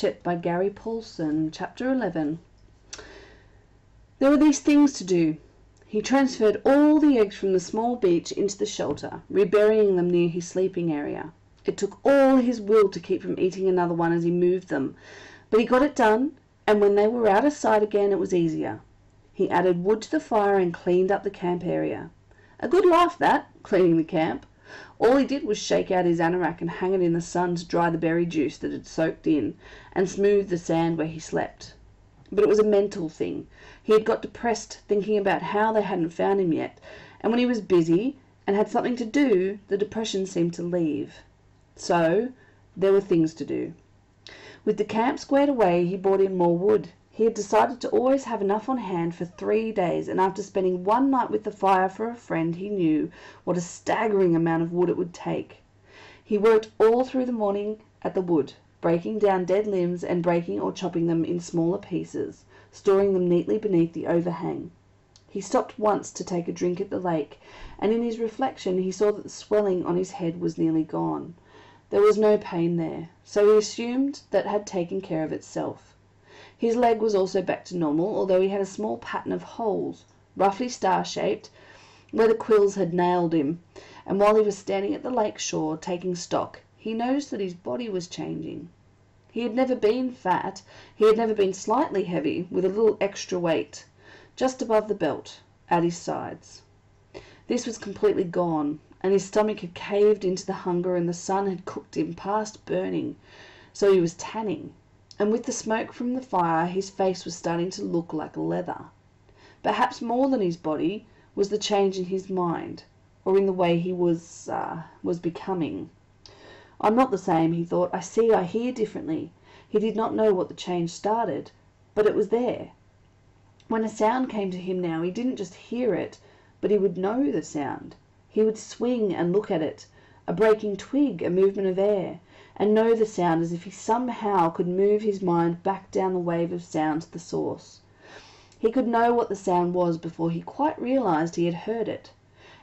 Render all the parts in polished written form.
Hatchet by Gary Paulson, Chapter 11. There were these things to do. He transferred all the eggs from the small beach into the shelter, reburying them near his sleeping area. It took all his will to keep from eating another one as he moved them, but he got it done, and when they were out of sight again it was easier. He added wood to the fire and cleaned up the camp area. A good laugh that, cleaning the camp. All he did was shake out his anorak and hang it in the sun to dry the berry juice that had soaked in, and smooth the sand where he slept. But it was a mental thing. He had got depressed thinking about how they hadn't found him yet, and when he was busy and had something to do, the depression seemed to leave. So there were things to do. With the camp squared away, he brought in more wood. He had decided to always have enough on hand for 3 days, and after spending one night with the fire for a friend, he knew what a staggering amount of wood it would take. He worked all through the morning at the wood, breaking down dead limbs and breaking or chopping them in smaller pieces, storing them neatly beneath the overhang. He stopped once to take a drink at the lake, and in his reflection he saw that the swelling on his head was nearly gone. There was no pain there, so he assumed that had taken care of itself. His leg was also back to normal, although he had a small pattern of holes, roughly star-shaped, where the quills had nailed him, and while he was standing at the lake shore taking stock, he noticed that his body was changing. He had never been fat, he had never been slightly heavy, with a little extra weight, just above the belt, at his sides. This was completely gone, and his stomach had caved into the hunger, and the sun had cooked him past burning, so he was tanning. And with the smoke from the fire, his face was starting to look like leather. Perhaps more than his body was the change in his mind, or in the way he was becoming. I'm not the same, he thought. I see, I hear differently. He did not know what the change started, but it was there. When a sound came to him now, he didn't just hear it, but he would know the sound. He would swing and look at it, a breaking twig, a movement of air, and know the sound as if he somehow could move his mind back down the wave of sound to the source. He could know what the sound was before he quite realized he had heard it.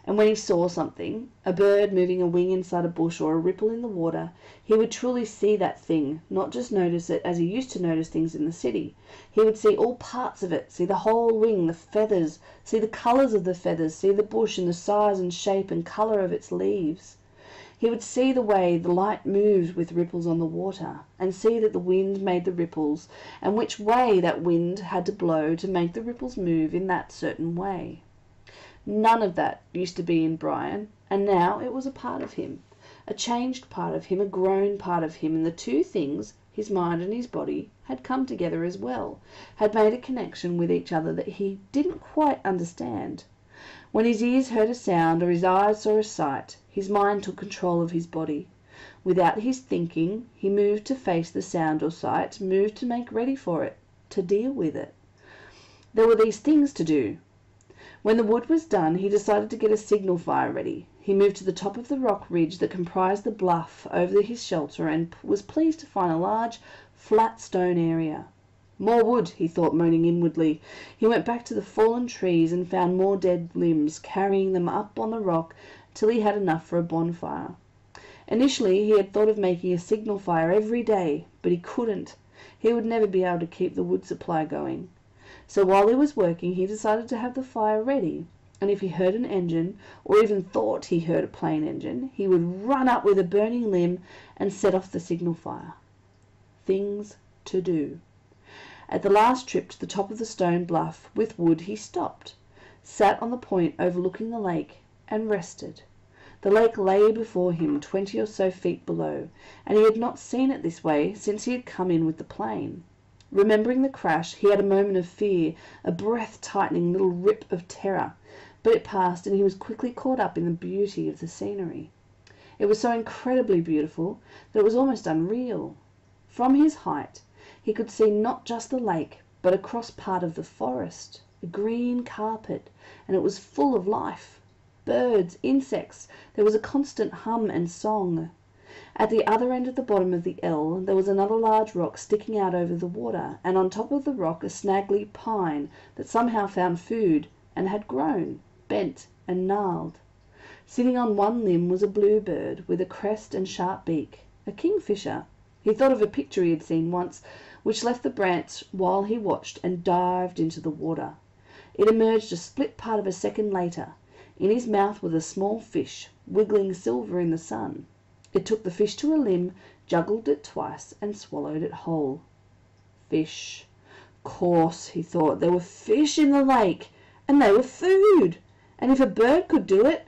And when he saw something, a bird moving a wing inside a bush or a ripple in the water, he would truly see that thing, not just notice it as he used to notice things in the city. He would see all parts of it, see the whole wing, the feathers, see the colours of the feathers, see the bush and the size and shape and colour of its leaves. He would see the way the light moved with ripples on the water, and see that the wind made the ripples, and which way that wind had to blow to make the ripples move in that certain way. None of that used to be in Brian, and now it was a part of him, a changed part of him, a grown part of him, and the two things, his mind and his body, had come together as well, had made a connection with each other that he didn't quite understand. When his ears heard a sound or his eyes saw a sight, his mind took control of his body. Without his thinking, he moved to face the sound or sight, moved to make ready for it, to deal with it. There were these things to do. When the wood was done, he decided to get a signal fire ready. He moved to the top of the rock ridge that comprised the bluff over his shelter and was pleased to find a large, flat stone area. More wood, he thought, moaning inwardly. He went back to the fallen trees and found more dead limbs, carrying them up on the rock till he had enough for a bonfire. Initially he had thought of making a signal fire every day, but he couldn't. He would never be able to keep the wood supply going. So while he was working, he decided to have the fire ready, and if he heard an engine, or even thought he heard a plane engine, he would run up with a burning limb and set off the signal fire. Things to do. At the last trip to the top of the stone bluff with wood, he stopped, sat on the point overlooking the lake, and rested. The lake lay before him 20 or so feet below, and he had not seen it this way since he had come in with the plane. Remembering the crash, he had a moment of fear, a breath-tightening little rip of terror, but it passed, and he was quickly caught up in the beauty of the scenery. It was so incredibly beautiful that it was almost unreal. From his height, he could see not just the lake, but across part of the forest, a green carpet, and it was full of life. Birds, insects, there was a constant hum and song. At the other end of the bottom of the L there was another large rock sticking out over the water, and on top of the rock a snaggly pine that somehow found food and had grown, bent and gnarled. Sitting on one limb was a bluebird with a crest and sharp beak, a kingfisher. He thought of a picture he had seen once, which left the branch while he watched and dived into the water. It emerged a split part of a second later. In his mouth was a small fish, wiggling silver in the sun. It took the fish to a limb, juggled it twice, and swallowed it whole. Fish. Course, he thought, there were fish in the lake, and they were food. And if a bird could do it...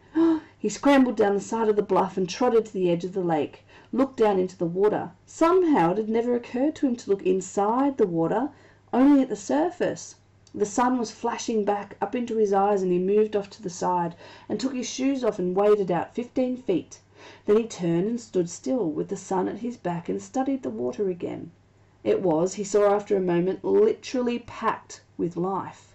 He scrambled down the side of the bluff and trotted to the edge of the lake, looked down into the water. Somehow it had never occurred to him to look inside the water, only at the surface. The sun was flashing back up into his eyes, and he moved off to the side and took his shoes off and waded out 15 feet. Then he turned and stood still with the sun at his back and studied the water again. It was, he saw after a moment, literally packed with life.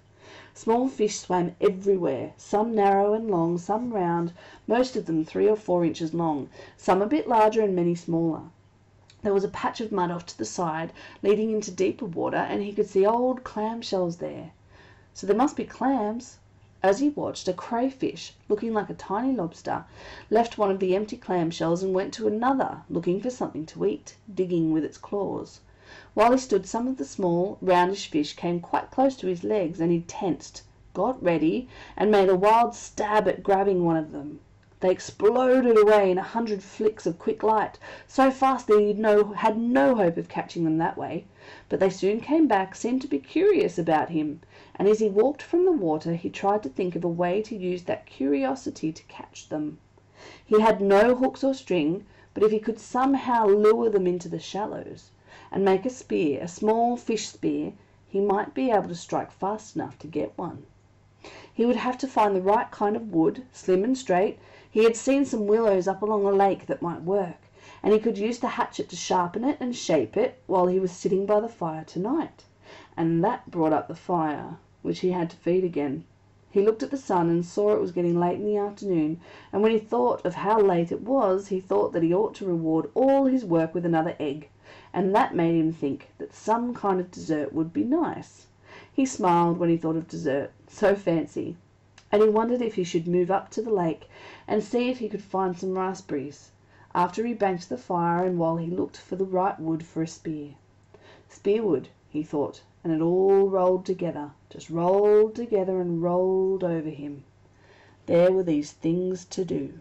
Small fish swam everywhere, some narrow and long, some round, most of them 3 or 4 inches long, some a bit larger and many smaller. There was a patch of mud off to the side, leading into deeper water, and he could see old clam shells there. So there must be clams. As he watched, a crayfish, looking like a tiny lobster, left one of the empty clam shells and went to another, looking for something to eat, digging with its claws. While he stood, some of the small, roundish fish came quite close to his legs, and he tensed, got ready, and made a wild stab at grabbing one of them. They exploded away in 100 flicks of quick light, so fast that he had no hope of catching them that way. But they soon came back, seemed to be curious about him, and as he walked from the water he tried to think of a way to use that curiosity to catch them. He had no hooks or string, but if he could somehow lure them into the shallows, and make a spear, a small fish spear, he might be able to strike fast enough to get one. He would have to find the right kind of wood, slim and straight. He had seen some willows up along the lake that might work, and he could use the hatchet to sharpen it and shape it while he was sitting by the fire tonight. And that brought up the fire, which he had to feed again. He looked at the sun and saw it was getting late in the afternoon, and when he thought of how late it was, he thought that he ought to reward all his work with another egg, and that made him think that some kind of dessert would be nice. He smiled when he thought of dessert, so fancy, and he wondered if he should move up to the lake and see if he could find some raspberries, after he banked the fire and while he looked for the right wood for a spear. Spearwood, he thought, and it all rolled together, just rolled together and rolled over him. There were these things to do.